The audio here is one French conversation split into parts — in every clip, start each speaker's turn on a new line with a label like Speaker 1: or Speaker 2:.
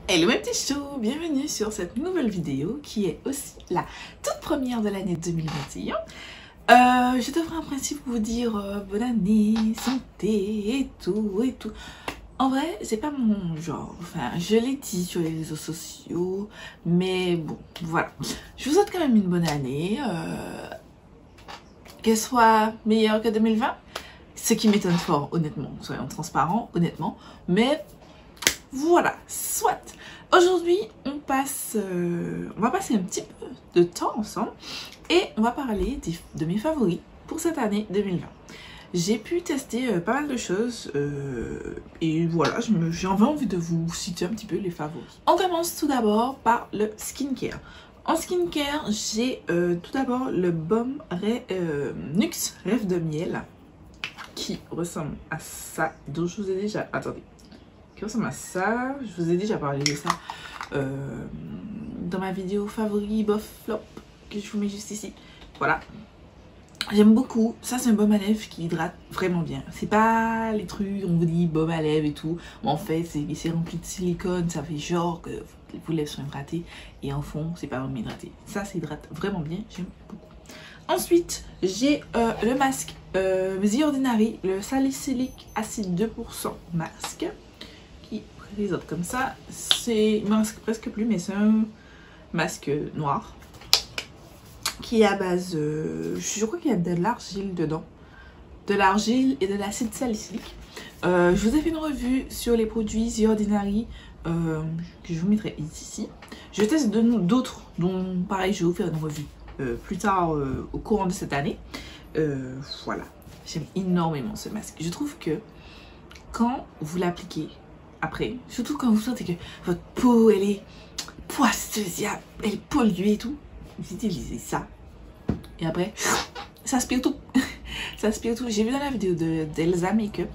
Speaker 1: Hello mes petits choux, bienvenue sur cette nouvelle vidéo qui est aussi la toute première de l'année 2021. Je devrais en principe vous dire bonne année, santé et tout et tout. En vrai, c'est pas mon genre, enfin je l'ai dit sur les réseaux sociaux, mais bon, voilà. Je vous souhaite quand même une bonne année, qu'elle soit meilleure que 2020, ce qui m'étonne fort honnêtement, soyons transparents honnêtement, mais... Voilà, soit. Aujourd'hui, on va passer un petit peu de temps ensemble et on va parler de mes favoris pour cette année 2020. J'ai pu tester pas mal de choses et voilà, j'avais envie de vous citer un petit peu les favoris. On commence tout d'abord par le skincare. En skincare, j'ai tout d'abord le Baume Nuxe Rêve de Miel qui ressemble à ça, dont je vous ai déjà... Attendez. Qui ressemble à ça, je vous ai déjà parlé de ça dans ma vidéo favori bof flop que je vous mets juste ici. Voilà, j'aime beaucoup. Ça c'est un baume à lèvres qui hydrate vraiment bien. C'est pas les trucs on vous dit baume à lèvres et tout, mais en fait c'est rempli de silicone, ça fait genre que vos lèvres sont hydratées et en fond c'est pas vraiment hydraté. Ça hydrate vraiment bien, j'aime beaucoup. Ensuite j'ai le masque The Ordinary, le salicylique acide 2% masque, les autres comme ça, c'est masque presque plus, mais c'est un masque noir qui est à base je crois qu'il y a de l'argile dedans, de l'argile et de l'acide salicylique. Je vous ai fait une revue sur les produits The Ordinary que je vous mettrai ici. Je teste d'autres dont pareil je vais vous faire une revue plus tard au courant de cette année. Voilà, j'aime énormément ce masque. Je trouve que quand vous l'appliquez après, surtout quand vous sentez que votre peau elle est poisseuse, elle est polluée et tout, vous utilisez ça et après ça aspire tout. Ça aspire tout. J'ai vu dans la vidéo d'Elsa Makeup,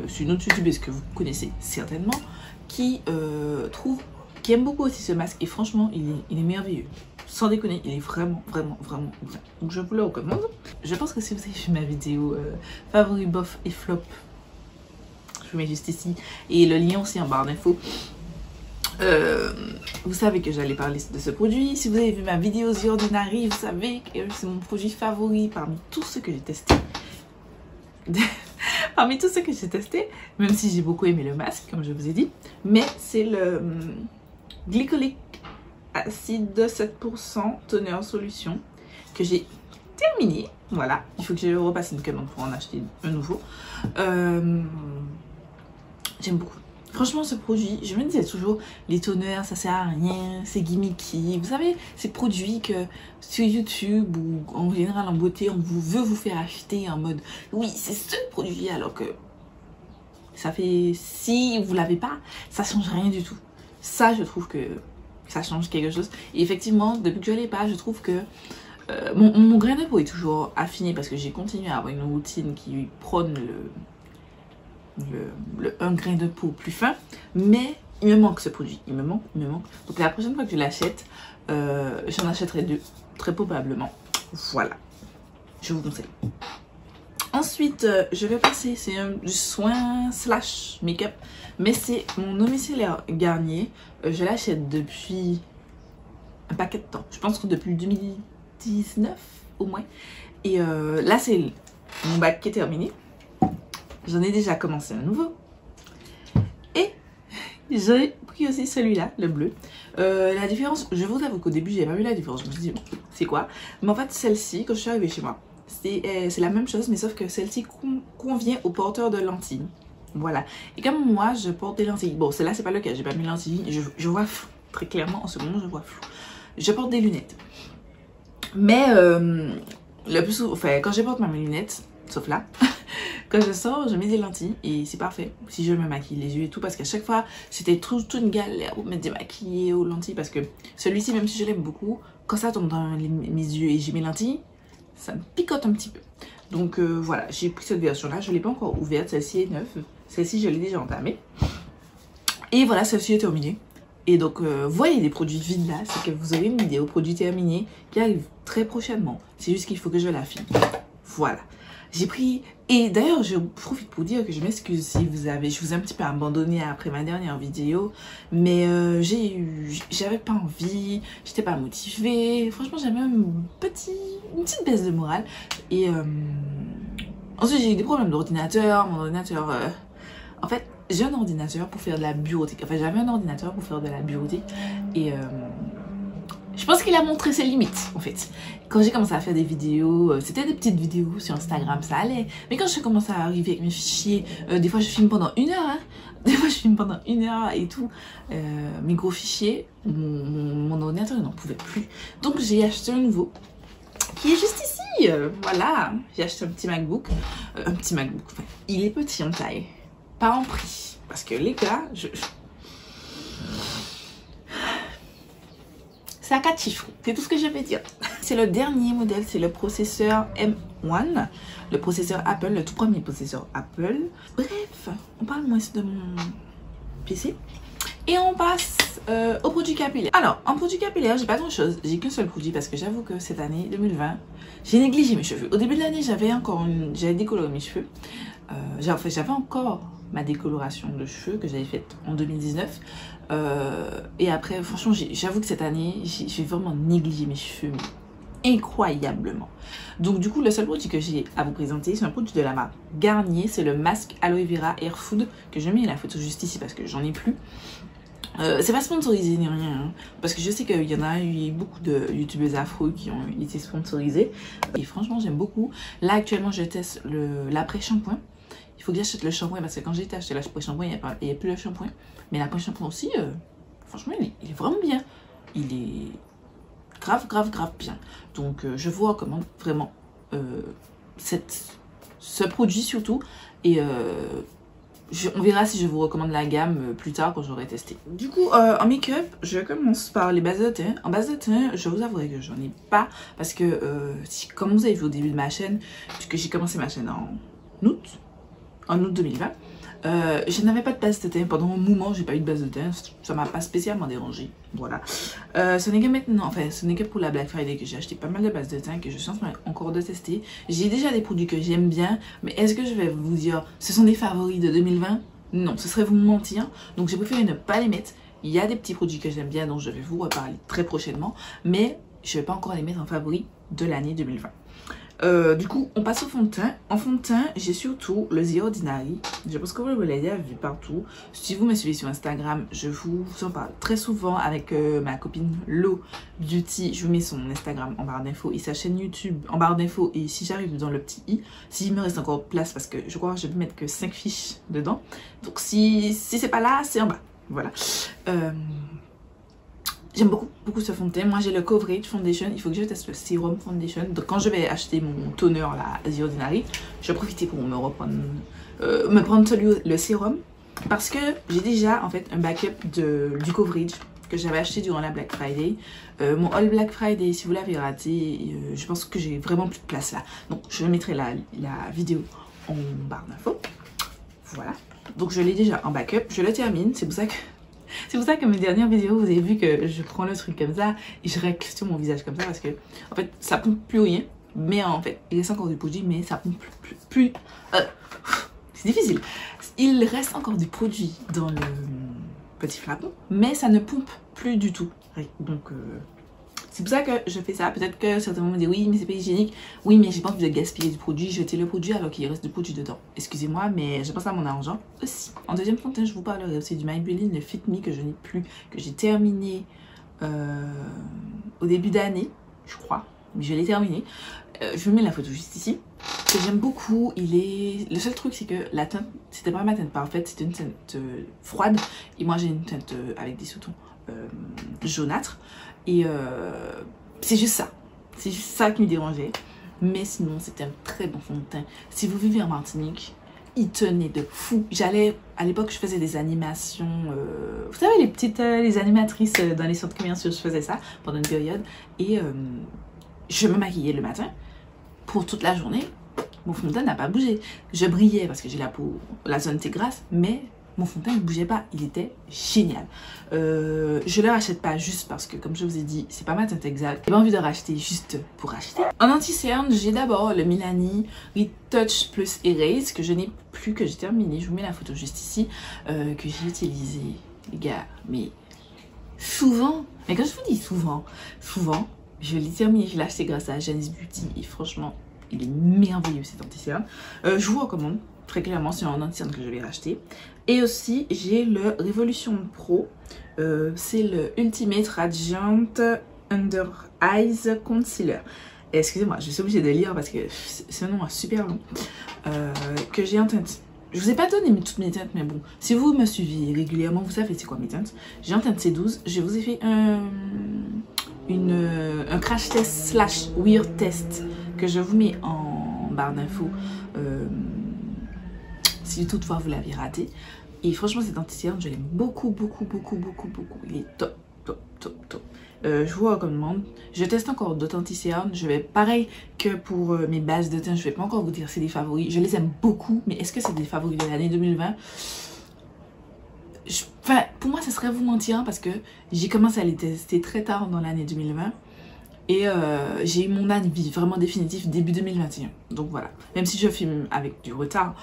Speaker 1: c'est une autre youtubeuse que vous connaissez certainement, qui aime beaucoup aussi ce masque et franchement il est merveilleux. Sans déconner, il est vraiment bien. Donc je vous le recommande. Je pense que si vous avez vu ma vidéo favori bof et flop, je mets juste ici et le lien aussi en barre d'infos, vous savez que j'allais parler de ce produit. Si vous avez vu ma vidéo The Ordinary, vous savez que c'est mon produit favori parmi tous ceux que j'ai testé. Parmi tous ceux que j'ai testé, même si j'ai beaucoup aimé le masque comme je vous ai dit, mais c'est le glycolique acide de 7% teneur solution que j'ai terminé. Voilà, il faut que je repasse une commande pour en acheter un nouveau. J'aime beaucoup. Franchement, ce produit, je me disais toujours, les toners, ça sert à rien, c'est gimmicky. Vous savez, ces produits que sur YouTube ou en général en beauté, on veut vous faire acheter en mode, oui, c'est ce produit, alors que ça fait, si vous l'avez pas, ça change rien du tout. Ça, je trouve que ça change quelque chose. Et effectivement, depuis que je l'ai pas, je trouve que mon grain de peau est toujours affiné parce que j'ai continué à avoir une routine qui prône un grain de peau plus fin, mais il me manque ce produit, il me manque. Donc la prochaine fois que je l'achète, j'en achèterai deux, très probablement. Voilà, je vous conseille. Ensuite, je vais passer, c'est du soin slash make-up, mais c'est mon eau micellaire Garnier. Je l'achète depuis un paquet de temps, je pense que depuis 2019 au moins. Et là c'est mon bac qui est terminé. J'en ai déjà commencé un nouveau. Et j'ai pris aussi celui-là, le bleu. La différence, je vous avoue qu'au début, j'ai pas vu la différence. Je me suis dit, bon, c'est quoi? Mais en fait, celle-ci, quand je suis arrivée chez moi, c'est la même chose, mais sauf que celle-ci convient aux porteurs de lentilles. Voilà. Et comme moi, je porte des lentilles. Bon, celle-là, c'est pas le cas. J'ai pas mis de lentilles. Je vois flou. Très clairement, en ce moment, je vois flou. Je porte des lunettes. Mais le plus souvent, enfin, quand je porte mes lunettes, sauf là, quand je sors, je mets des lentilles et c'est parfait si je me maquille les yeux et tout, parce qu'à chaque fois c'était toute une galère pour me démaquiller aux lentilles, parce que celui-ci, même si je l'aime beaucoup, quand ça tombe dans mes yeux et j'ai mes lentilles, ça me picote un petit peu. Donc voilà, j'ai pris cette version là, je ne l'ai pas encore ouverte, celle-ci est neuve, celle-ci je l'ai déjà entamée. Et voilà, celle-ci est terminée. Et donc voyez les produits vides là, c'est que vous avez une vidéo produit terminé qui arrive très prochainement, c'est juste qu'il faut que je l'affine. Voilà. J'ai pris... Et d'ailleurs, je profite pour dire que je m'excuse si je vous ai un petit peu abandonné après ma dernière vidéo. Mais j'avais pas envie, j'étais pas motivée. Franchement, j'avais une petite baisse de morale. Et ensuite, j'ai eu des problèmes d'ordinateur. Mon ordinateur... En fait, j'ai un ordinateur pour faire de la bureautique. Enfin, j'avais un ordinateur pour faire de la bureautique. Et... je pense qu'il a montré ses limites en fait. Quand j'ai commencé à faire des vidéos, c'était des petites vidéos sur Instagram, ça allait. Mais quand j'ai commencé à arriver avec mes fichiers, des fois je filme pendant 1 heure, hein. Des fois je filme pendant 1 heure et tout. Mes gros fichiers, mon ordinateur n'en pouvait plus. Donc j'ai acheté un nouveau qui est juste ici. Voilà, j'ai acheté un petit MacBook. Enfin, il est petit en taille, pas en prix. Parce que les gars, c'est à 4 chiffres, c'est tout ce que je vais dire. C'est le dernier modèle, c'est le processeur M1, le processeur Apple, le tout premier processeur Apple. Bref, on parle moins de mon PC. Et on passe au produit capillaire. Alors, en produit capillaire, j'ai pas grand chose. J'ai qu'un seul produit parce que j'avoue que cette année 2020, j'ai négligé mes cheveux. Au début de l'année, j'avais décoloré mes cheveux. J'avais encore ma décoloration de cheveux que j'avais faite en 2019. Et après, franchement, j'avoue que cette année, j'ai vraiment négligé mes cheveux incroyablement. Donc du coup, le seul produit que j'ai à vous présenter, c'est un produit de la marque Garnier. C'est le masque Aloe Vera Hair Food que je mets la photo juste ici parce que j'en ai plus. C'est pas sponsorisé ni rien, hein, parce que je sais qu'il y en a eu beaucoup de youtubeuses afro qui ont été sponsorisées. Et franchement, j'aime beaucoup. Là, actuellement, je teste l'après-shampoing. Il faut que j'achète le shampoing parce que quand j'ai été acheter l'après-shampoing, il n'y a plus le shampoing. Mais l'après-shampoing aussi, franchement, il est vraiment bien. Il est grave bien. Donc, je vous recommande vraiment ce produit surtout. Et on verra si je vous recommande la gamme plus tard quand j'aurai testé. Du coup, en make-up, je commence par les bases de teint. En base de teint, je vous avouerai que j'en ai pas. Parce que, comme vous avez vu au début de ma chaîne, puisque j'ai commencé ma chaîne en août 2020, je n'avais pas de base de teint. Pendant un moment, j'ai pas eu de base de teint. Ça m'a pas spécialement dérangé. Voilà. Ce n'est que maintenant, enfin, ce n'est que pour la Black Friday que j'ai acheté pas mal de bases de teint que je suis en train encore de tester. J'ai déjà des produits que j'aime bien, mais est-ce que je vais vous dire ce sont des favoris de 2020? Non, ce serait vous mentir. Donc j'ai préféré ne pas les mettre. Il y a des petits produits que j'aime bien dont je vais vous reparler très prochainement, mais je vais pas encore les mettre en favoris de l'année 2020. Du coup, on passe au fond de teint. En fond de teint, j'ai surtout le The Ordinary. Je pense que vous l'avez déjà vu partout. Si vous me suivez sur Instagram, je vous en parle très souvent avec ma copine Lo Beauty. Je vous mets son Instagram en barre d'infos et sa chaîne YouTube en barre d'infos. Et si j'arrive dans le petit i, s'il me reste encore de place, parce que je crois que je vais mettre que 5 fiches dedans. Donc si c'est pas là, c'est en bas. Voilà. J'aime beaucoup ce fond de teint. Moi, j'ai le Coverage Foundation. Il faut que je teste le Serum Foundation. Donc, quand je vais acheter mon toner, là, The Ordinary, je vais profiter pour me prendre le sérum. Parce que j'ai déjà, en fait, un backup du Coverage que j'avais acheté durant la Black Friday. Mon All Black Friday, si vous l'avez raté, je pense que j'ai vraiment plus de place là. Donc, je mettrai la vidéo en barre d'infos. Voilà. Donc, je l'ai déjà en backup. Je le termine. C'est pour ça que mes dernières vidéos, vous avez vu que je prends le truc comme ça et je règle sur mon visage comme ça parce que, en fait, ça pompe plus rien. Mais en fait, il reste encore du produit, mais ça pompe plus. C'est difficile. Il reste encore du produit dans le petit flacon, mais ça ne pompe plus du tout. Donc, c'est pour ça que je fais ça. Peut-être que certains vont me dire oui, mais c'est pas hygiénique. Oui, mais j'ai pas envie de gaspiller du produit, jeter le produit alors qu'il reste du produit dedans. Excusez-moi, mais je pense à mon argent aussi. En deuxième fond de teint, je vous parlerai aussi du Maybelline, le Fit Me que je n'ai plus, que j'ai terminé au début d'année, je crois. Mais je l'ai terminé. Je vous mets la photo juste ici. Que j'aime beaucoup. Le seul truc, c'est que la teinte, c'était pas ma teinte parfaite, c'était une teinte froide. Et moi, j'ai une teinte avec des sous-tons jaunâtres. Et c'est juste ça. C'est juste ça qui me dérangeait. Mais sinon, c'était un très bon fond de teint. Si vous vivez en Martinique, il tenait de fou. À l'époque, je faisais des animations. Vous savez, les animatrices dans les centres commerciaux, je faisais ça pendant une période. Et je me maquillais le matin pour toute la journée. Mon fond de teint n'a pas bougé. Je brillais parce que j'ai la zone T grasse, mais mon fond de teint ne bougeait pas, il était génial. Je ne le rachète pas juste parce que, comme je vous ai dit, c'est pas ma teinte exacte. J'ai pas envie de racheter juste pour acheter. En anti-cerne, j'ai d'abord le Milani Retouch Plus Erase que je n'ai plus, que j'ai terminé. Je vous mets la photo juste ici, que j'ai utilisé, les gars, mais souvent. Mais quand je vous dis souvent, je l'ai terminé, je l'ai acheté grâce à Janice Beauty et franchement, il est merveilleux cet anti-cerne. Je vous recommande. Très clairement, c'est un anti-cerne que je vais racheter. Et aussi, j'ai le Revolution Pro. C'est le Ultimate Radiant Under Eyes Concealer. Excusez-moi, je suis obligée de lire parce que c'est un nom super long. Que j'ai en teinte. Je vous ai pas donné toutes mes teintes, mais bon. Si vous me suivez régulièrement, vous savez c'est quoi mes teintes. J'ai en teinte C12. Je vous ai fait un crash test / weird test que je vous mets en barre d'infos. Si toutefois vous l'avez raté. Et franchement, cet anti-cerne, je l'aime beaucoup. Il est top. Je vous recommande. Je teste encore d'autres anti-cernes. Je vais, pareil que pour mes bases de teint, je vais pas encore vous dire c'est des favoris. Je les aime beaucoup, mais est-ce que c'est des favoris de l'année 2020? Enfin, pour moi, ça serait vous mentir parce que j'ai commencé à les tester très tard dans l'année 2020. Et j'ai eu mon avis vraiment définitif début 2021. Donc voilà. Même si je filme avec du retard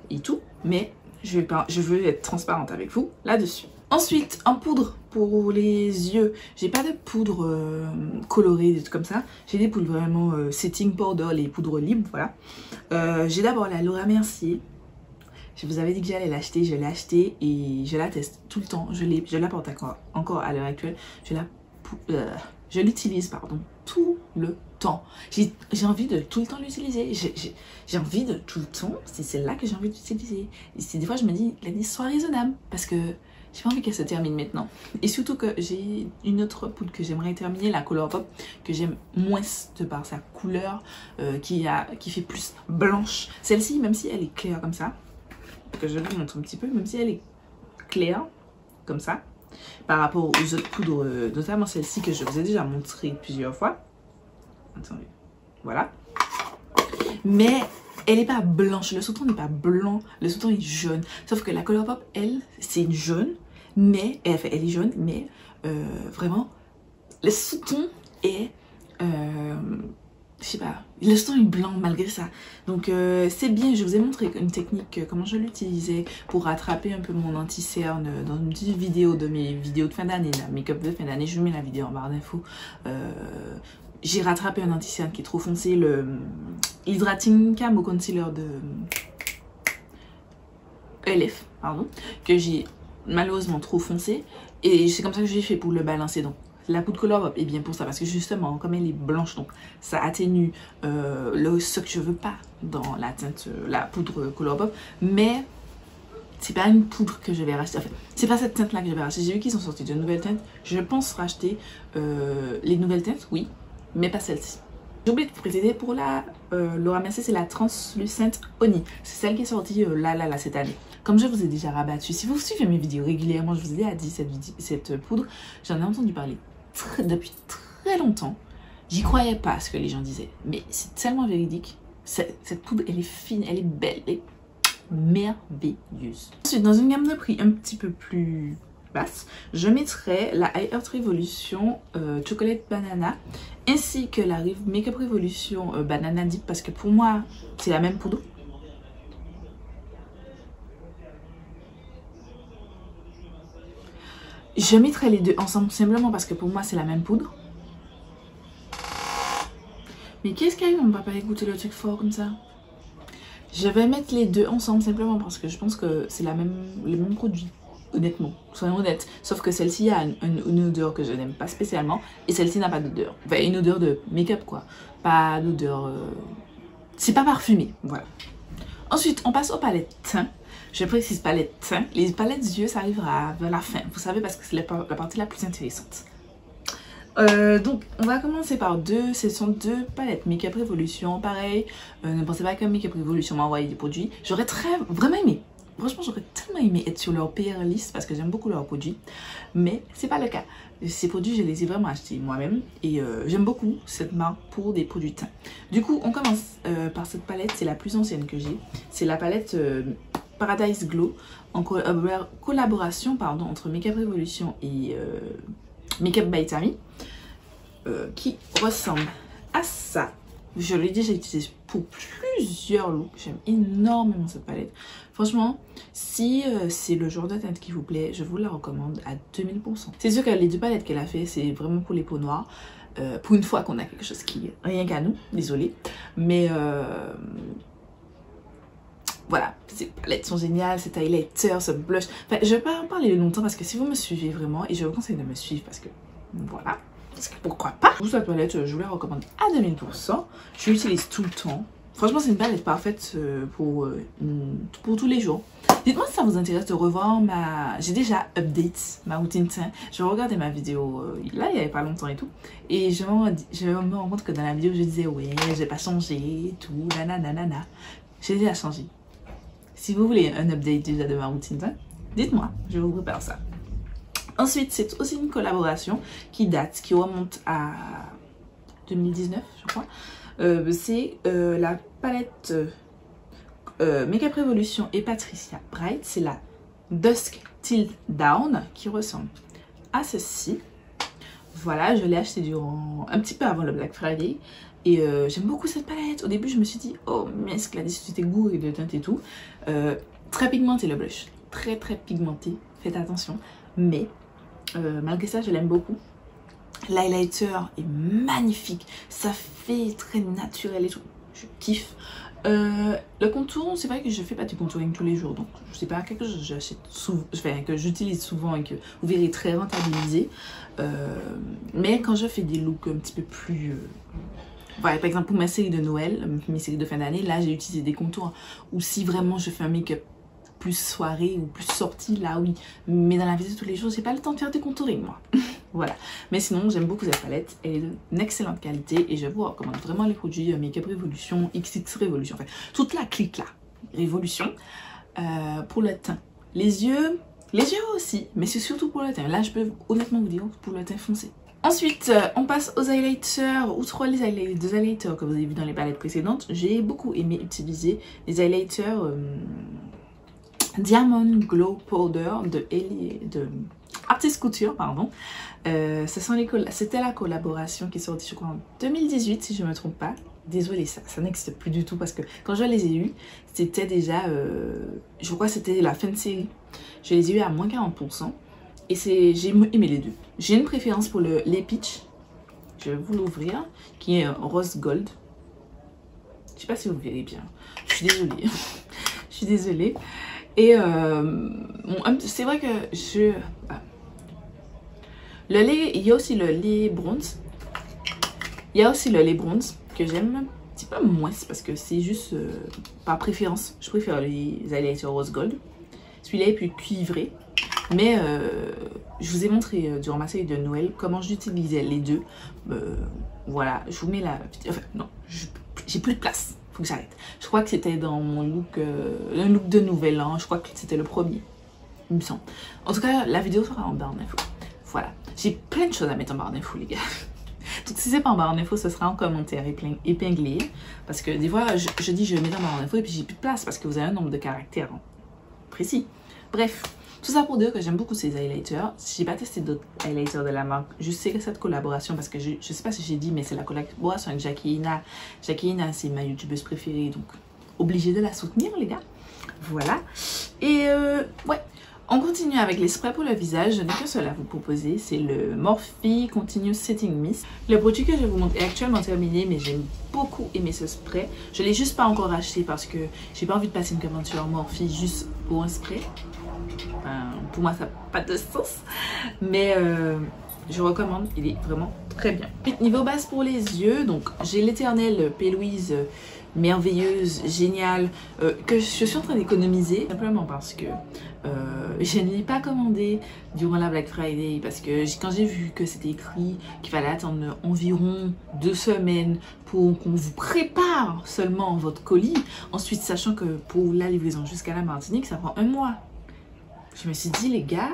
Speaker 1: et tout, mais je veux être transparente avec vous là-dessus. Ensuite, en poudre pour les yeux, j'ai pas de poudre colorée, des trucs comme ça. J'ai des poudres vraiment setting powder, les poudres libres, voilà. J'ai d'abord la Laura Mercier. Je vous avais dit que j'allais l'acheter, je l'ai acheté et je la teste tout le temps. Je la porte encore à l'heure actuelle. Je l'utilise, pardon, tout le temps. J'ai envie de tout le temps l'utiliser. J'ai envie de tout le temps, c'est celle-là que j'ai envie d'utiliser. Et des fois, je me dis, l'année soit raisonnable parce que j'ai pas envie qu'elle se termine maintenant. Et surtout que j'ai une autre poudre que j'aimerais terminer, la Colourpop, que j'aime moins de par sa couleur, qui fait plus blanche. Celle-ci, même si elle est claire comme ça, que je vous montre un petit peu, même si elle est claire comme ça, par rapport aux autres poudres, notamment celle-ci que je vous ai déjà montré plusieurs fois. Attendez, voilà. Mais elle n'est pas blanche, le sous-ton n'est pas blanc, le sous-ton est jaune. Sauf que la Colourpop, elle, c'est une jaune, mais elle est jaune, mais vraiment, le sous-ton est, je sais pas, le sous-ton est blanc malgré ça. Donc c'est bien, je vous ai montré une technique, comment je l'utilisais pour rattraper un peu mon anti-cerne dans une petite vidéo de mes vidéos de fin d'année, la make-up de fin d'année. Je vous mets la vidéo en barre d'infos. J'ai rattrapé un anti-cerne qui est trop foncé, le Hydrating Camo Concealer de ELF, pardon, que j'ai malheureusement trop foncé. Et c'est comme ça que j'ai fait pour le balancer. Donc la poudre Colourpop est bien pour ça, parce que justement, comme elle est blanche, donc ça atténue ce que je veux pas dans la teinte, la poudre Colourpop. Mais c'est pas une poudre que je vais racheter. En fait, c'est pas cette teinte là que je vais racheter. J'ai vu qu'ils sont sortis de nouvelles teintes. Je pense racheter les nouvelles teintes, oui, mais pas celle-ci. J'ai oublié de vous préciser, pour la Laura Mercier, c'est la Translucent Honey. C'est celle qui est sortie là cette année. Comme je vous ai déjà rabattu, si vous suivez mes vidéos régulièrement, je vous ai déjà dit cette poudre, j'en ai entendu parler depuis très longtemps. J'y croyais pas à ce que les gens disaient, mais c'est tellement véridique. Cette poudre, elle est fine, elle est belle, elle est merveilleuse. Ensuite, dans une gamme de prix un petit peu plus basse, je mettrai la High Earth Revolution Chocolate Banana ainsi que la Makeup Revolution Banana Dip, parce que pour moi c'est la même poudre. Je mettrai les deux ensemble simplement parce que pour moi c'est la même poudre. Mais qu'est-ce qu'il y a eu? On ne va pas écouter le truc fort comme ça. Je vais mettre les deux ensemble simplement parce que je pense que c'est le même produit. Honnêtement, soyons honnêtes. Sauf que celle-ci a une odeur que je n'aime pas spécialement. Et celle-ci n'a pas d'odeur. Enfin, une odeur de make-up quoi. Pas d'odeur... C'est pas parfumé, voilà. Ensuite, on passe aux palettes teint. Je précise palette teint. Les palettes yeux, ça arrivera vers la fin. Vous savez, parce que c'est la partie la plus intéressante. Donc, on va commencer par ce sont deux palettes Makeup Revolution. Pareil, ne pensez pas que Makeup Revolution m'a envoyé des produits. J'aurais vraiment aimé. Franchement, j'aurais tellement aimé être sur leur PR list parce que j'aime beaucoup leurs produits. Mais c'est pas le cas. Ces produits, je les ai vraiment achetés moi-même. Et j'aime beaucoup cette marque pour des produits teint. Du coup, on commence par cette palette. C'est la plus ancienne que j'ai. C'est la palette Paradise Glow en collaboration pardon, entre Makeup Revolution et Makeup by Tammy qui ressemble à ça. Je l'ai dit, j'ai utilisé pour plusieurs looks. J'aime énormément cette palette. Franchement, si c'est le genre de teinte qui vous plaît, je vous la recommande à 2000%. C'est sûr que les 2 palettes qu'elle a fait, c'est vraiment pour les peaux noires. Pour une fois qu'on a quelque chose qui rien qu'à nous, désolée. Mais voilà, ces palettes sont géniales, cet highlighter, ce blush. Enfin, je vais pas en parler longtemps parce que si vous me suivez vraiment, et je vous conseille de me suivre parce que voilà. Parce que pourquoi pas. Cette palette, je vous la recommande à 2000%. Je l'utilise tout le temps. Franchement, c'est une palette parfaite pour tous les jours. Dites-moi si ça vous intéresse de revoir ma... J'ai déjà update ma routine teint. Je regardais ma vidéo là, il n'y avait pas longtemps et tout. Et je me rends compte que dans la vidéo, je disais, ouais, j'ai pas changé, tout, nanana. J'ai déjà changé. Si vous voulez un update déjà de ma routine teint, dites-moi, je vous prépare ça. Ensuite, c'est aussi une collaboration qui date, qui remonte à 2019, je crois. C'est la palette Makeup Revolution et Patricia Bright. C'est la Dusk Till Down qui ressemble à ceci. Voilà, je l'ai acheté durant un petit peu avant le Black Friday. Et j'aime beaucoup cette palette. Au début, je me suis dit, oh, mais est-ce que la difficulté goût et de teinte et tout. Très pigmenté le blush. Très pigmenté. Faites attention. Mais malgré ça, je l'aime beaucoup. L'highlighter est magnifique. Ça fait très naturel et tout. Je kiffe. Le contour, c'est vrai que je fais pas du contouring tous les jours. Donc, je sais pas, quelque chose que j'achète souvent, enfin, que j'utilise souvent et que vous verrez très rentabilisé. Mais quand je fais des looks un petit peu plus... voilà, par exemple, pour ma série de Noël, mes séries de fin d'année, là, j'ai utilisé des contours. Ou si vraiment je fais un make-up plus soirée ou plus sortie, là oui. Mais dans la vie de tous les jours, j'ai pas le temps de faire des contouring, moi. Voilà. Mais sinon, j'aime beaucoup cette palette. Elle est d'une excellente qualité et je vous recommande vraiment les produits Makeup Revolution, XX Revolution. Enfin, toute la clique là, Révolution, pour le teint. Les yeux aussi, mais c'est surtout pour le teint. Là, je peux honnêtement vous dire pour le teint foncé. Ensuite, on passe aux highlighters. Outre les highlighters que vous avez vu dans les palettes précédentes, j'ai beaucoup aimé utiliser les highlighters Diamond Glow Powder de Artist Couture, pardon. C'était la collaboration qui est sortie, je crois, en 2018, si je ne me trompe pas. Désolée, ça n'existe plus du tout parce que quand je les ai eus, c'était déjà, je crois que c'était la fin de série. Je les ai eus à moins 40%. Et j'ai aimé les deux. J'ai une préférence pour les peach. Je vais vous l'ouvrir, qui est rose gold. Je sais pas si vous verrez bien. Je suis désolée. Je suis désolée. Et c'est vrai que le lait, il y a aussi le lait bronze. Il y a aussi le lait bronze que j'aime un petit peu moins parce que c'est juste par préférence. Je préfère les highlighters rose gold. Celui-là est plus cuivré. Mais je vous ai montré durant ma série de Noël comment j'utilisais les deux. Voilà, je vous mets la... Enfin, non, j'ai plus de place. Faut que j'arrête. Je crois que c'était dans mon look, un look de nouvel an. Je crois que c'était le premier, il me semble. En tout cas, la vidéo sera en barre d'infos. Voilà. J'ai plein de choses à mettre en barre d'infos, les gars. Donc si c'est pas en barre d'infos, ce sera en commentaire épinglé. Parce que des fois, je dis je mets en barre d'infos et puis j'ai plus de place parce que vous avez un nombre de caractères précis. Bref. Tout ça pour dire que j'aime beaucoup ces highlighters. J'ai pas testé d'autres highlighters de la marque. Je sais que cette collaboration, parce que je sais pas si j'ai dit, mais c'est la collaboration avec Jackie Ina. Jackie Ina, c'est ma youtubeuse préférée, donc obligée de la soutenir, les gars. Voilà. Et ouais, on continue avec les sprays pour le visage. Je n'ai que cela à vous proposer. C'est le Morphe Continuous Setting Mist. Le produit que je vais vous montrer est actuellement terminé, mais j'ai beaucoup aimé ce spray. Je l'ai juste pas encore acheté parce que j'ai pas envie de passer une commande sur Morphe juste pour un spray. Pour moi, ça n'a pas de sens. Mais je recommande, il est vraiment très bien. Niveau base pour les yeux, donc j'ai l'éternelle P-Louise merveilleuse, géniale, que je suis en train d'économiser. Simplement parce que je ne l'ai pas commandé durant la Black Friday. Parce que quand j'ai vu que c'était écrit qu'il fallait attendre environ 2 semaines pour qu'on vous prépare seulement votre colis. Ensuite, sachant que pour la livraison jusqu'à la Martinique, ça prend 1 mois. Je me suis dit, les gars,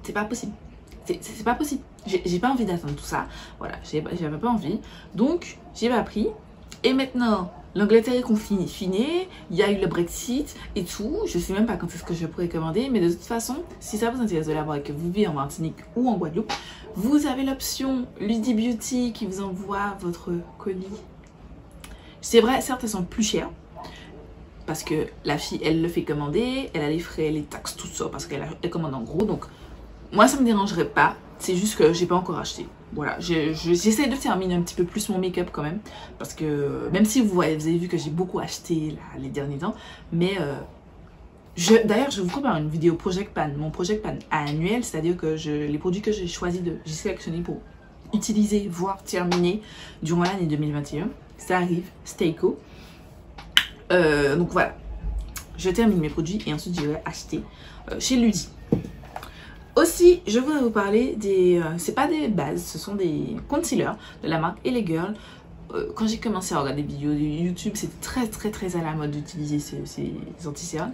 Speaker 1: c'est pas possible. C'est pas possible. J'ai pas envie d'attendre tout ça. Voilà, j'avais pas envie. Donc, j'ai pas pris. Et maintenant, l'Angleterre est confinée, il y a eu le Brexit et tout. Je sais même pas quand est-ce que je pourrais commander, mais de toute façon, si ça vous intéresse de l'avoir et que vous vivez en Martinique ou en Guadeloupe, vous avez l'option Ludi Beauty qui vous envoie votre colis. C'est vrai, certes, elles sont plus chères parce que la fille, elle le fait commander, elle a les frais, les taxes, tout ça parce qu'elle commande en gros. Donc, moi, ça me dérangerait pas. C'est juste que j'ai pas encore acheté. Voilà, j'essaie de terminer un petit peu plus mon make-up quand même. Parce que même si vous avez vu que j'ai beaucoup acheté là, les derniers temps. Mais d'ailleurs, je vous prépare une vidéo Project Pan. Mon Project Pan annuel, c'est-à-dire que les produits que j'ai sélectionnés pour utiliser, voire terminer durant l'année 2021. Ça arrive, stay cool. Donc voilà, je termine mes produits et ensuite je vais acheter chez Ludi. Aussi, je voudrais vous parler des... c'est pas des bases, ce sont des concealers de la marque LA Girl. Quand j'ai commencé à regarder des vidéos de YouTube, c'était très à la mode d'utiliser ces anti-cernes.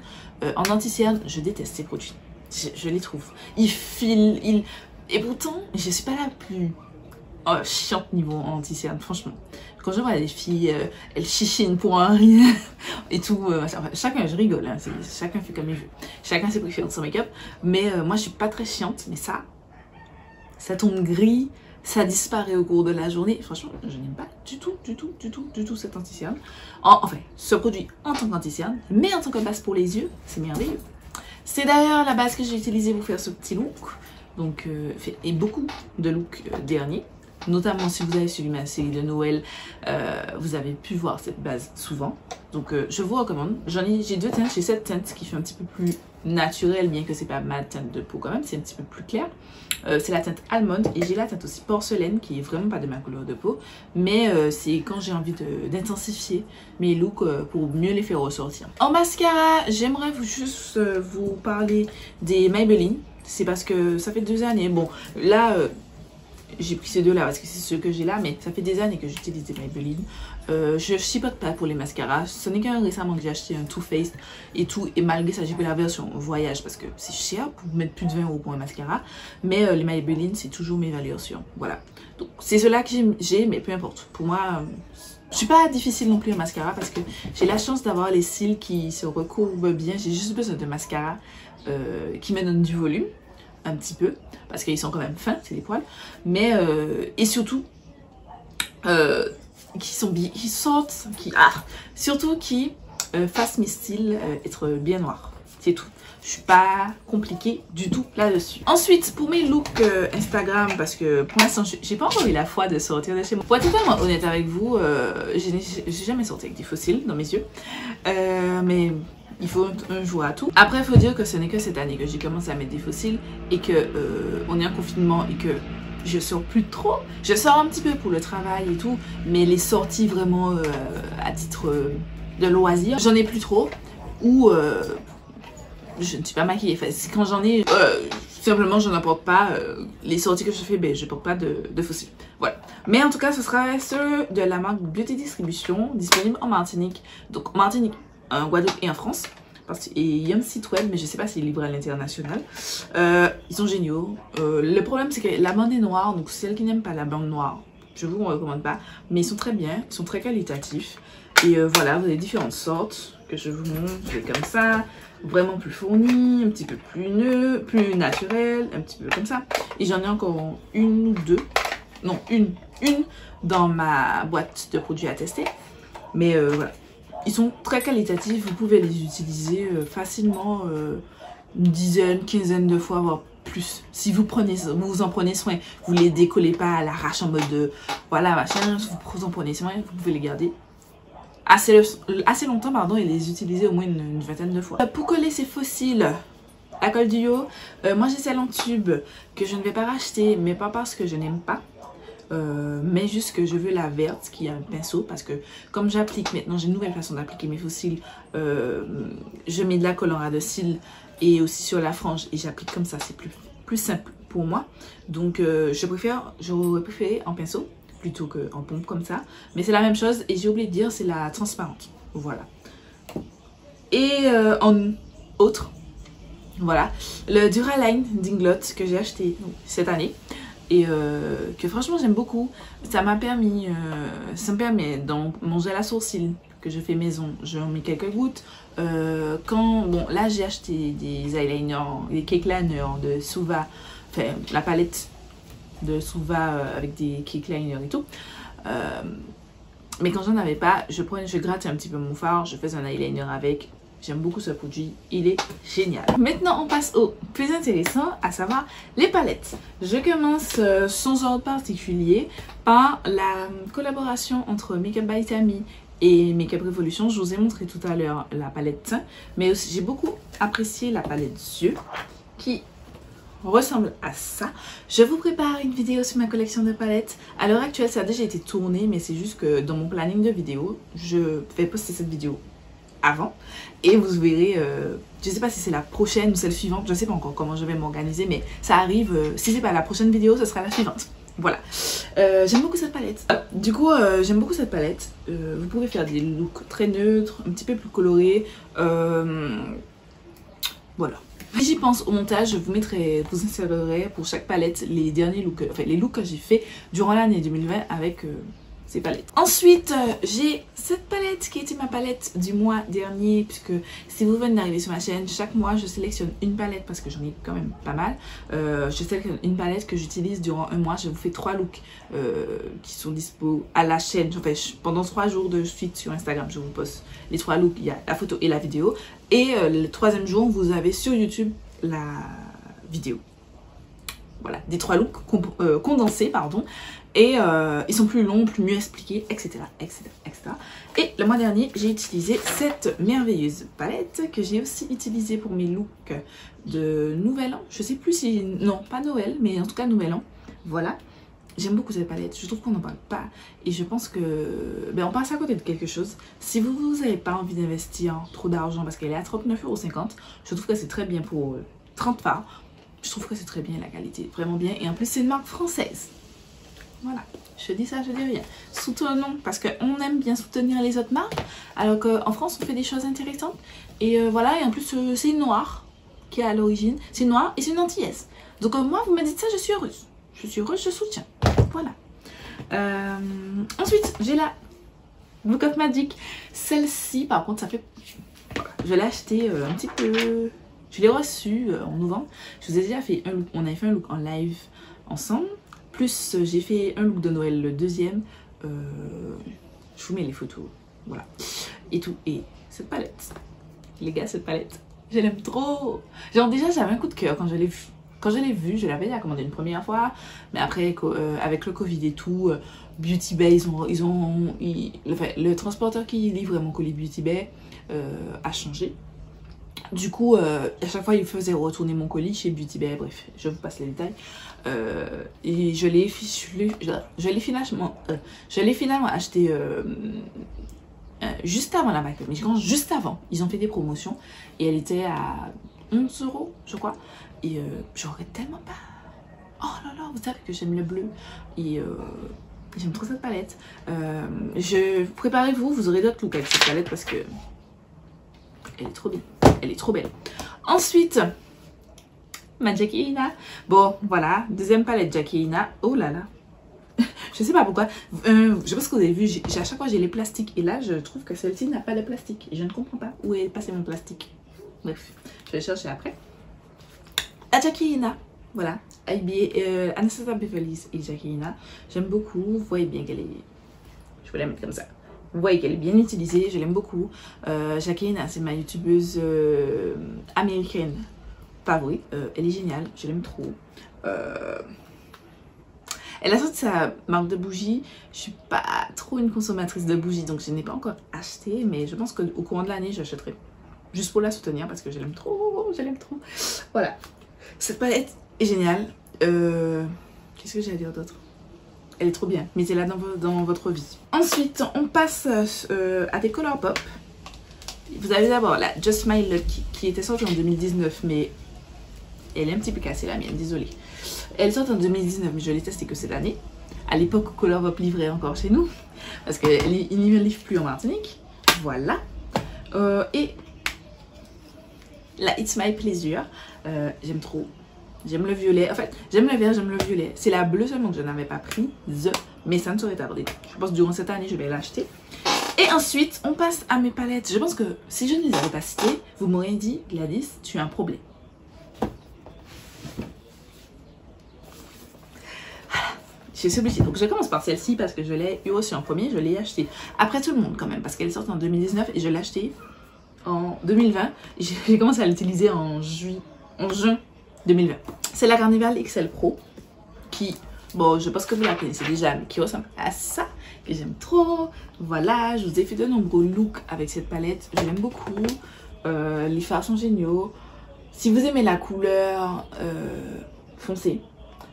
Speaker 1: En anti-cerne, je déteste ces produits. Je les trouve. Ils filent, et pourtant, je suis pas la plus chiante niveau anti-cerne, franchement. Quand je vois les filles, elles chichinent pour un rien et tout. Enfin, chacun, je rigole, hein, chacun fait comme il veut. Chacun ses préférences sur make-up. Mais moi, je suis pas très chiante. Mais ça tombe gris, ça disparaît au cours de la journée. Franchement, je n'aime pas du tout cet anti-cerne. Enfin, ce produit en tant qu'anti-cerne, mais en tant que base pour les yeux, c'est merveilleux. C'est d'ailleurs la base que j'ai utilisée pour faire ce petit look. Donc, et beaucoup de looks derniers. Notamment si vous avez suivi ma série de Noël, vous avez pu voir cette base souvent. Donc je vous recommande. J'ai deux teintes, j'ai cette teinte qui fait un petit peu plus naturelle, bien que c'est pas ma teinte de peau quand même, c'est un petit peu plus clair. C'est la teinte almond et j'ai la teinte aussi porcelaine qui est vraiment pas de ma couleur de peau. Mais c'est quand j'ai envie d'intensifier mes looks pour mieux les faire ressortir. En mascara, j'aimerais juste vous parler des Maybelline. C'est parce que ça fait 2 années. Bon, là... j'ai pris ces deux-là parce que c'est ceux que j'ai là, mais ça fait des années que j'utilise des Maybelline. Je chipote pas pour les mascaras. Ce n'est qu'un récemment que j'ai acheté un Too Faced et tout. Et malgré ça, j'ai pris la version voyage parce que c'est cher pour mettre plus de 20 € pour un mascara. Mais les Maybelline, c'est toujours mes valeurs sûres. Voilà. Donc, c'est ceux-là que j'ai, mais peu importe. Pour moi, je suis pas difficile non plus en mascara parce que j'ai la chance d'avoir les cils qui se recourbent bien. J'ai juste besoin de mascara qui me donne du volume. Un petit peu parce qu'ils sont quand même fins, c'est des poils, mais et surtout surtout qui fassent mes styles être bien noirs, c'est tout. Je suis pas compliquée du tout là-dessus. Ensuite, pour mes looks Instagram, parce que pour l'instant, j'ai pas encore eu la foi de sortir de chez moi. Pour être totalement honnête avec vous, j'ai jamais sorti avec des fossiles dans mes yeux, mais il faut un jour à tout. Après, il faut dire que ce n'est que cette année que j'ai commencé à mettre des fossiles et que on est en confinement et que je sors plus trop. Je sors un petit peu pour le travail et tout, mais les sorties vraiment à titre de loisir, j'en ai plus trop. Ou je ne suis pas maquillée. Enfin, quand j'en ai, simplement je n'apporte pas. Les sorties que je fais, ben, je porte pas de fossiles. Voilà. Mais en tout cas, ce sera ceux de la marque Beauty Distribution, disponible en Martinique. Donc en Martinique, en Guadeloupe et en France. Et il y a un site web, mais je sais pas s'il est livré à l'international. Ils sont géniaux. Le problème, c'est que la bande est noire. Donc celles qui n'aiment pas la bande noire, je vous recommande pas. Mais ils sont très bien, ils sont très qualitatifs. Et voilà, vous avez différentes sortes que je vous montre. C'est comme ça, vraiment plus fourni, un petit peu plus naturel, un petit peu comme ça. Et j'en ai encore une ou deux. Non, une dans ma boîte de produits à tester. Mais voilà. Ils sont très qualitatifs, vous pouvez les utiliser facilement une dizaine, quinzaine de fois, voire plus. Si vous en prenez soin, vous les décollez pas à l'arrache en mode voilà machin, vous en prenez soin, vous pouvez les garder assez longtemps pardon, et les utiliser au moins une vingtaine de fois. Pour coller ces fossiles à Col du Haut, moi j'ai celle en tube que je ne vais pas racheter, mais pas parce que je n'aime pas. Mais juste que je veux la verte qui a un pinceau parce que comme j'applique maintenant, j'ai une nouvelle façon d'appliquer mes faux cils. Je mets de la colle en ras de cils et aussi sur la frange et j'applique comme ça, c'est plus simple pour moi. Donc j'aurais préféré en pinceau plutôt qu'en pompe comme ça, mais c'est la même chose. Et j'ai oublié de dire, c'est la transparente, voilà. Et en autre, voilà, le Duraline d'Inglot que j'ai acheté cette année. Et que franchement j'aime beaucoup. Ça me permet d'en manger à la sourcil que je fais maison, j'en mets quelques gouttes. Bon, là j'ai acheté des eyeliners, des cake liners de Suva, enfin la palette de Suva avec des cake liners et tout. Mais quand j'en avais pas, je grattais un petit peu mon fard, je faisais un eyeliner avec. J'aime beaucoup ce produit, il est génial. Maintenant on passe au plus intéressant, à savoir les palettes. Je commence sans ordre particulier par la collaboration entre Makeup by Tammy et Makeup Revolution. Je vous ai montré tout à l'heure la palette teint, mais aussi j'ai beaucoup apprécié la palette yeux qui ressemble à ça. Je vous prépare une vidéo sur ma collection de palettes. À l'heure actuelle ça a déjà été tourné, mais c'est juste que dans mon planning de vidéo, je vais poster cette vidéo avant et vous verrez, je sais pas si c'est la prochaine ou celle suivante, je sais pas encore comment je vais m'organiser, mais ça arrive, si c'est pas la prochaine vidéo, ce sera la suivante. Voilà, j'aime beaucoup cette palette. Du coup, j'aime beaucoup cette palette. Vous pouvez faire des looks très neutres, un petit peu plus colorés. Voilà. Si j'y pense au montage, je vous insérerai pour chaque palette les derniers looks, enfin les looks que j'ai fait durant l'année 2020 avec ces palettes. Ensuite, j'ai cette palette qui était ma palette du mois dernier, puisque si vous venez d'arriver sur ma chaîne, chaque mois je sélectionne une palette parce que j'en ai quand même pas mal. Je sélectionne une palette que j'utilise durant un mois. Je vous fais 3 looks qui sont dispo à la chaîne. Enfin, pendant 3 jours de suite sur Instagram, je vous poste les 3 looks. Il y a la photo et la vidéo. Et le 3e jour, vous avez sur YouTube la vidéo. Voilà, des 3 looks condensés, pardon. Et ils sont plus longs, plus mieux expliqués, etc. Et le mois dernier, j'ai utilisé cette merveilleuse palette que j'ai aussi utilisée pour mes looks de Nouvel An. Je sais plus si... Non, pas Noël, mais en tout cas Nouvel An. Voilà. J'aime beaucoup cette palette. Je trouve qu'on n'en parle pas. Et je pense que... Ben, on passe à côté de quelque chose. Si vous n'avez pas envie d'investir trop d'argent parce qu'elle est à 39,50 €, je trouve que c'est très bien pour 30 fards. Je trouve que c'est très bien, la qualité, vraiment bien. Et en plus, c'est une marque française. Voilà, je dis ça, je dis rien. Soutenons, parce qu'on aime bien soutenir les autres marques, alors qu'en France, on fait des choses intéressantes. Et voilà, et en plus, c'est une noire qui est à l'origine. C'est une noire et c'est une antillaise. Donc moi, vous me dites ça, je suis heureuse. Je suis heureuse, je soutiens. Voilà. Ensuite, j'ai la Look of Magic. Celle-ci, par contre, ça fait... Voilà. Je l'ai achetée un petit peu... Je l'ai reçue en novembre. Je vous ai déjà fait un look. On avait fait un look en live ensemble. Plus j'ai fait un look de Noël, le 2e. Je vous mets les photos. Voilà. Et tout. Et cette palette. Les gars, cette palette. Je l'aime trop. Genre déjà, j'avais un coup de cœur quand je l'ai vue. Quand je l'ai vue, je l'avais déjà commandé une première fois. Mais après, avec le Covid et tout, Beauty Bay, le transporteur qui livrait mon colis Beauty Bay a changé. Du coup, à chaque fois, il faisait retourner mon colis chez Beauty Bay. Bref, je vous passe les détails. Et je l'ai finalement acheté juste avant la Mac. Mais juste avant, ils ont fait des promotions. Et elle était à 11 €, je crois. Et je regrette tellement pas. Oh là là, vous savez que j'aime le bleu. Et j'aime trop cette palette. Préparez-vous, vous aurez d'autres looks avec cette palette parce que elle est trop bien. Elle est trop belle. Ensuite, ma Jackie Aina. Bon, voilà. Deuxième palette Jackie Aina. Oh là là. Je sais pas pourquoi. Je pense que vous avez vu, à chaque fois j'ai les plastiques. Et là, je trouve que celle-ci n'a pas de plastique. Et je ne comprends pas où est passé mon plastique. Bref, je vais chercher après. La Jackie Aina. Voilà. Anastasia Beverly et Jackie Aina. J'aime beaucoup. Vous voyez bien qu'elle est... Je vais la mettre comme ça. Vous voyez qu'elle est bien utilisée, je l'aime beaucoup. Jackie Aina, c'est ma youtubeuse américaine favorite. Elle est géniale, je l'aime trop. Elle a sorti sa marque de bougies. Je suis pas trop une consommatrice de bougies, donc je n'ai pas encore acheté. Mais je pense qu'au courant de l'année, j'achèterai. Juste pour la soutenir parce que je l'aime trop, je l'aime trop. Voilà. Cette palette est géniale. Qu'est-ce que j'ai à dire d'autre? Elle est trop bien, mettez-la dans votre vie. Ensuite, on passe à des Color Pop. Vous avez d'abord la Just My Luck qui était sortie en 2019, mais elle est un petit peu cassée la mienne, désolée. Elle sort en 2019, mais je l'ai testée que cette année. À l'époque, Color Pop livrait encore chez nous, parce qu'il n'y livre plus en Martinique. Voilà. Et la It's My Pleasure, j'aime trop. J'aime le violet. En fait, j'aime le vert, j'aime le violet. C'est la bleue seulement que je n'avais pas prise, mais ça ne saurait tarder. Je pense que durant cette année, je vais l'acheter. Et ensuite, on passe à mes palettes. Je pense que si je ne les avais pas citées, vous m'auriez dit, Gladys, tu as un problème. Je suis obligée. Donc je commence par celle-ci parce que je l'ai eu aussi en premier. Je l'ai acheté après tout le monde quand même. Parce qu'elle est sortie en 2019 et je l'ai acheté en 2020. J'ai commencé à l'utiliser en juin 2020. C'est la Carnival XL Pro qui, bon, je pense que vous la connaissez déjà, mais qui ressemble à ça, que j'aime trop. Voilà, je vous ai fait de nombreux looks avec cette palette. Je l'aime beaucoup. Les fards sont géniaux. Si vous aimez la couleur foncée,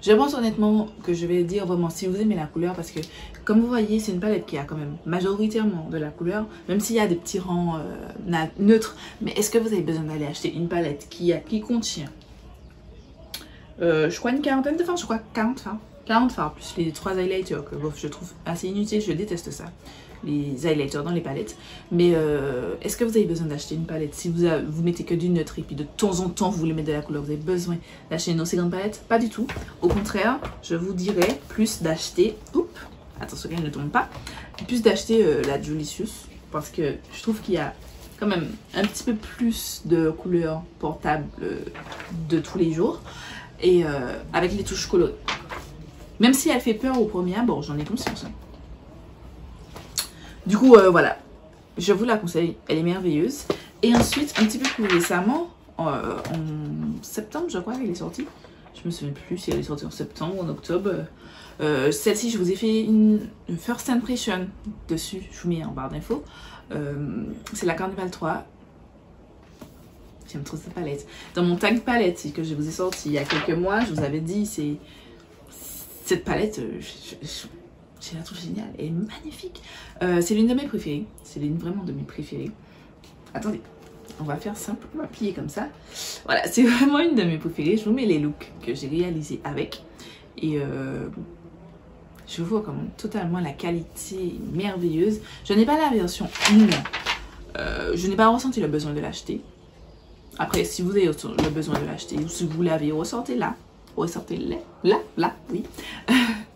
Speaker 1: je pense honnêtement que je vais dire vraiment si vous aimez la couleur, parce que comme vous voyez c'est une palette qui a quand même majoritairement de la couleur, même s'il y a des petits rangs neutres. Mais est-ce que vous avez besoin d'aller acheter une palette qui contient je crois une quarantaine de fards, je crois 40 fards. 40 fards plus les 3 highlighters que je trouve assez inutile, je déteste ça, les highlighters dans les palettes. Mais est-ce que vous avez besoin d'acheter une palette si vous mettez que du neutre et puis de temps en temps vous voulez mettre de la couleur, vous avez besoin d'acheter une aussi grande palette? Pas du tout. Au contraire, je vous dirais plus d'acheter, attention qu'elle ne tombe pas, plus d'acheter la Julicious, parce que je trouve qu'il y a quand même un petit peu plus de couleurs portables de tous les jours et avec les touches colorées. Même si elle fait peur aux premières, bon j'en ai conscience. Du coup, voilà, je vous la conseille, elle est merveilleuse. Et ensuite, un petit peu plus récemment, en septembre, je crois qu'elle est sortie. Je me souviens plus si elle est sortie en septembre ou en octobre. Celle-ci, je vous ai fait une first impression dessus, je vous mets en barre d'infos. C'est la Carnival 3. J'aime trop cette palette. Dans mon tag palette que je vous ai sorti il y a quelques mois, je vous avais dit, c'est cette palette, je la trouve géniale, elle est magnifique. C'est l'une de mes préférées, c'est vraiment de mes préférées. Attendez, on va faire simple, on va plier comme ça. Voilà, c'est vraiment une de mes préférées. Je vous mets les looks que j'ai réalisés avec. Et je vous recommande totalement, la qualité merveilleuse. Je n'ai pas la version 1. Je n'ai pas ressenti le besoin de l'acheter. Après, si vous avez le besoin de l'acheter ou si vous l'avez, ressortez-la. Ressortez-les. Là, oui.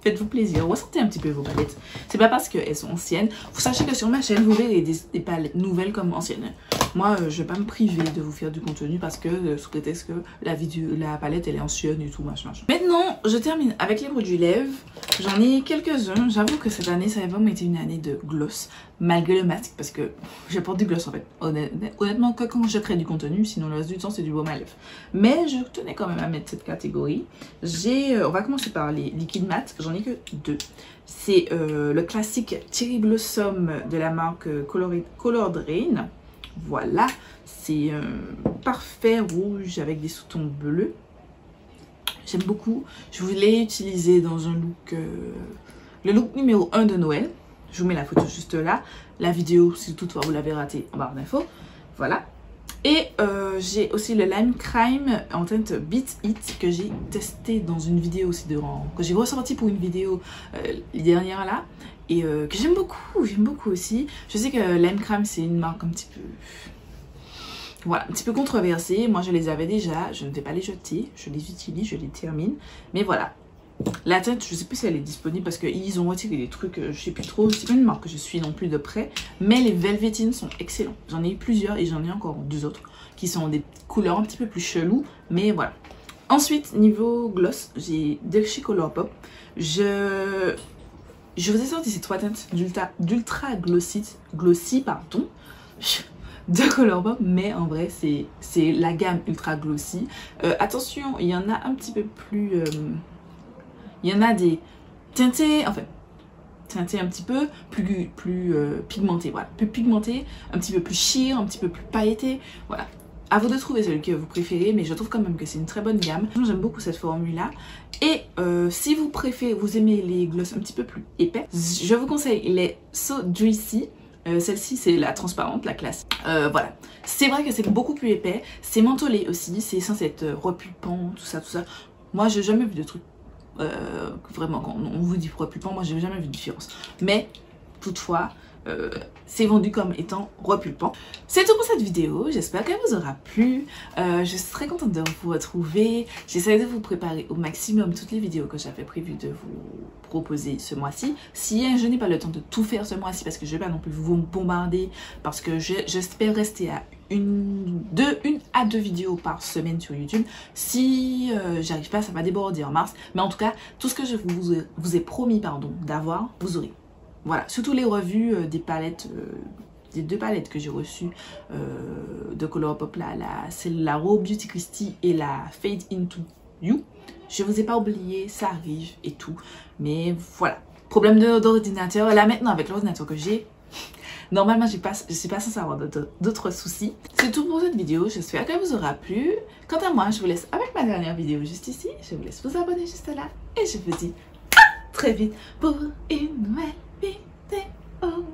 Speaker 1: Faites-vous plaisir, ressortez un petit peu vos palettes. C'est pas parce qu'elles sont anciennes. Vous sachez que sur ma chaîne, vous verrez des palettes nouvelles comme anciennes. Moi, je vais pas me priver de vous faire du contenu parce que, sous prétexte que la palette, elle est ancienne et tout, machin. Maintenant, je termine avec les produits lèvres. J'en ai quelques-uns. J'avoue que cette année, ça a vraiment été une année de gloss. Malgré le masque, parce que je porte du gloss en fait. Honnêtement, que quand je crée du contenu, sinon le reste du temps, c'est du baume à lèvres. Mais je tenais quand même à mettre cette catégorie. On va commencer par les liquides mat, j'en ai que 2. C'est le classique Cherry Blossom de la marque Colored Rain. Voilà, c'est parfait rouge avec des sous-tons bleus. J'aime beaucoup. Je voulais utiliser dans un look, le look numéro 1 de Noël. Je vous mets la photo juste là. La vidéo, si toutefois vous l'avez ratée, en barre d'infos. Voilà. Et j'ai aussi le Lime Crime en teinte Beat It que j'ai testé dans une vidéo aussi que j'ai ressorti pour une vidéo dernière là. Et que j'aime beaucoup aussi. Je sais que Lime Crime c'est une marque un petit peu... Voilà, un petit peu controversée. Moi je les avais déjà, je ne vais pas les jeter. Je les utilise, je les termine. Mais voilà. La teinte, je sais plus si elle est disponible parce qu'ils ont retiré des trucs, je sais plus trop. C'est pas une marque que je suis non plus de près. Mais les Velvetines sont excellents. J'en ai eu plusieurs et j'en ai encore 2 autres qui sont des couleurs un petit peu plus cheloues. Mais voilà. Ensuite, niveau gloss, j'ai de chez Colourpop. Je vous ai sorti ces 3 teintes d'ultra glossy, pardon, de Colourpop, mais en vrai c'est la gamme ultra glossy. Attention, il y en a un petit peu plus... il y en a des teintés, en fait, teintés un petit peu plus pigmentés, voilà, plus pigmentés, un petit peu plus sheer, un petit peu plus pailletés, voilà. À vous de trouver celui que vous préférez, mais je trouve quand même que c'est une très bonne gamme. J'aime beaucoup cette formule-là. Et si vous aimez les gloss un petit peu plus épais, je vous conseille les So Juicy. Celle-ci, c'est la transparente, la classe. Voilà. C'est vrai que c'est beaucoup plus épais. C'est mentholé aussi. C'est censé être repulpant, tout ça. Moi, j'ai jamais vu de truc. Vraiment, quand on vous dit repulpant, moi, j'ai jamais vu de différence. Mais, toutefois... c'est vendu comme étant repulpant. C'est tout pour cette vidéo, j'espère qu'elle vous aura plu. Je suis très contente de vous retrouver. J'essaie de vous préparer au maximum toutes les vidéos que j'avais prévu de vous proposer ce mois-ci. Si je n'ai pas le temps de tout faire ce mois-ci parce que je ne vais pas non plus vous bombarder, parce que j'espère rester à une à deux vidéos par semaine sur YouTube. Si j'arrive pas, ça va déborder en mars. Mais en tout cas, tout ce que je vous ai promis d'avoir, vous aurez. Voilà, surtout les revues des palettes, des deux palettes que j'ai reçues de Colourpop là, c'est la Raw Beauty Christie et la Fade Into You. Je vous ai pas oublié, ça arrive et tout. Mais voilà, problème d'ordinateur. Là maintenant avec l'ordinateur que j'ai, normalement je suis pas censée avoir d'autres soucis. C'est tout pour cette vidéo, j'espère qu'elle vous aura plu. Quant à moi, je vous laisse avec ma dernière vidéo juste ici. Je vous laisse vous abonner juste là. Et je vous dis à très vite pour une nouvelle vidéo.